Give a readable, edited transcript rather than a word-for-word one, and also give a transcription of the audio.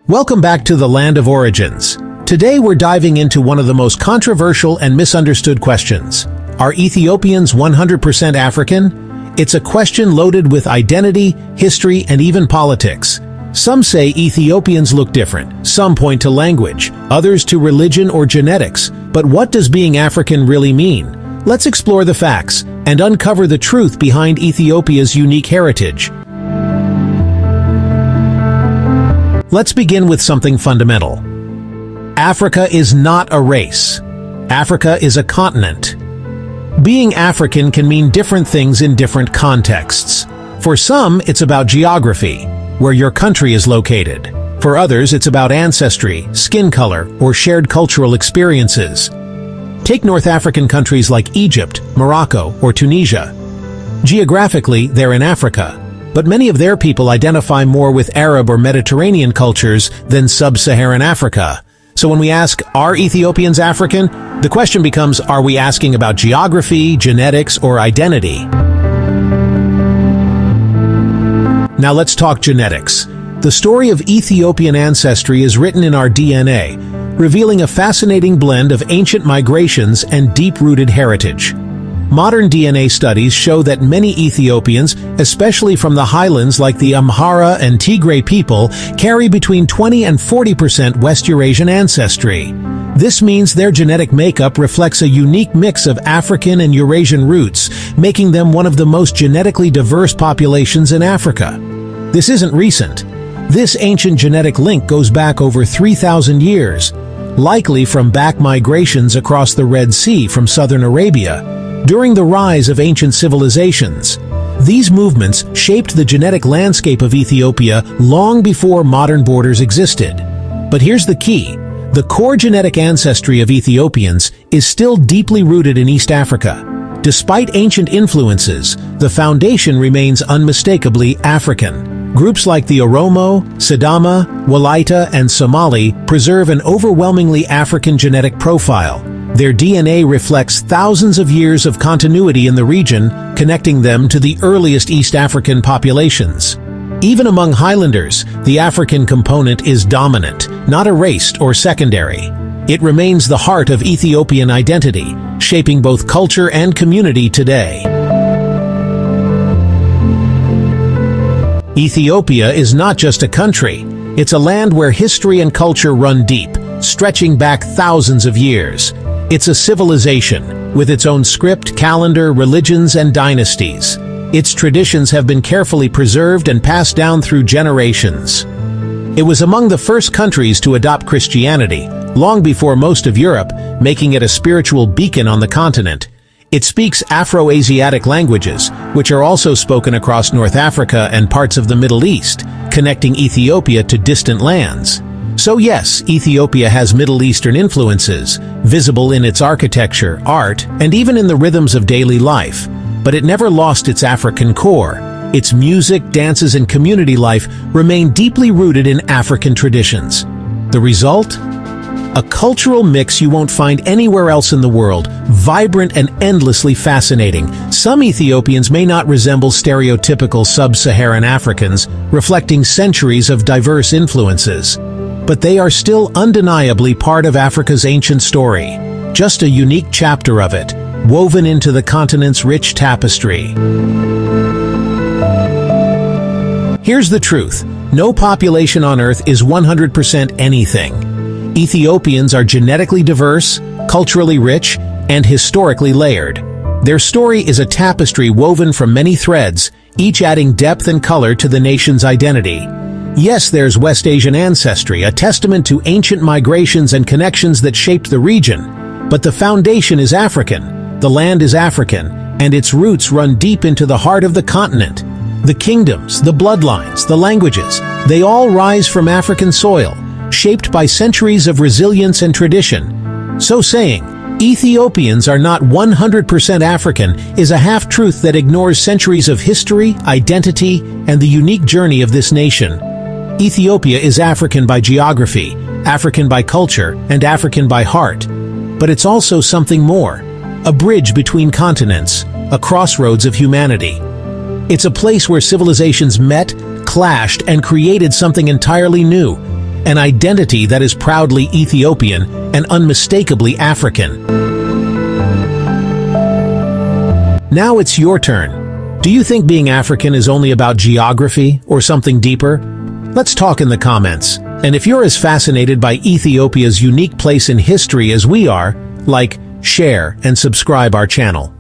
Welcome back to the Land of Origins. Today we're diving into one of the most controversial and misunderstood questions. Are Ethiopians 100% African? It's a question loaded with identity, history, and even politics. Some say Ethiopians look different. Some point to language, others to religion or genetics. But what does being African really mean? Let's explore the facts and uncover the truth behind Ethiopia's unique heritage. Let's begin with something fundamental. Africa is not a race. Africa is a continent. Being African can mean different things in different contexts. For some, it's about geography, where your country is located. For others, it's about ancestry, skin color, or shared cultural experiences. Take North African countries like Egypt, Morocco, or Tunisia. Geographically, they're in Africa, but many of their people identify more with Arab or Mediterranean cultures than sub-Saharan Africa. So when we ask, are Ethiopians African? The question becomes, are we asking about geography, genetics, or identity? Now let's talk genetics. The story of Ethiopian ancestry is written in our DNA, revealing a fascinating blend of ancient migrations and deep-rooted heritage. Modern DNA studies show that many Ethiopians, especially from the highlands like the Amhara and Tigray people, carry between 20 and 40% West Eurasian ancestry. This means their genetic makeup reflects a unique mix of African and Eurasian roots, making them one of the most genetically diverse populations in Africa. This isn't recent. This ancient genetic link goes back over 3,000 years, likely from back migrations across the Red Sea from southern Arabia. During the rise of ancient civilizations, these movements shaped the genetic landscape of Ethiopia long before modern borders existed. But here's the key. The core genetic ancestry of Ethiopians is still deeply rooted in East Africa. Despite ancient influences, the foundation remains unmistakably African. Groups like the Oromo, Sidama, Walaita, and Somali preserve an overwhelmingly African genetic profile. Their DNA reflects thousands of years of continuity in the region, connecting them to the earliest East African populations. Even among Highlanders, the African component is dominant, not erased or secondary. It remains the heart of Ethiopian identity, shaping both culture and community today. Ethiopia is not just a country. It's a land where history and culture run deep, stretching back thousands of years. It's a civilization, with its own script, calendar, religions, and dynasties. Its traditions have been carefully preserved and passed down through generations. It was among the first countries to adopt Christianity, long before most of Europe, making it a spiritual beacon on the continent. It speaks Afro-Asiatic languages, which are also spoken across North Africa and parts of the Middle East, connecting Ethiopia to distant lands. So yes, Ethiopia has Middle Eastern influences, visible in its architecture, art, and even in the rhythms of daily life. But it never lost its African core. Its music, dances, and community life remain deeply rooted in African traditions. The result? A cultural mix you won't find anywhere else in the world, vibrant and endlessly fascinating. Some Ethiopians may not resemble stereotypical sub-Saharan Africans, reflecting centuries of diverse influences. But they are still undeniably part of Africa's ancient story, just a unique chapter of it, woven into the continent's rich tapestry. Here's the truth. No population on Earth is 100% anything. Ethiopians are genetically diverse, culturally rich, and historically layered. Their story is a tapestry woven from many threads, each adding depth and color to the nation's identity. Yes, there's West Asian ancestry, a testament to ancient migrations and connections that shaped the region. But the foundation is African, the land is African, and its roots run deep into the heart of the continent. The kingdoms, the bloodlines, the languages, they all rise from African soil, shaped by centuries of resilience and tradition. So saying, Ethiopians are not 100% African is a half-truth that ignores centuries of history, identity, and the unique journey of this nation. Ethiopia is African by geography, African by culture, and African by heart. But it's also something more, a bridge between continents, a crossroads of humanity. It's a place where civilizations met, clashed, and created something entirely new, an identity that is proudly Ethiopian and unmistakably African. Now it's your turn. Do you think being African is only about geography or something deeper? Let's talk in the comments. And if you're as fascinated by Ethiopia's unique place in history as we are, like, share, and subscribe our channel.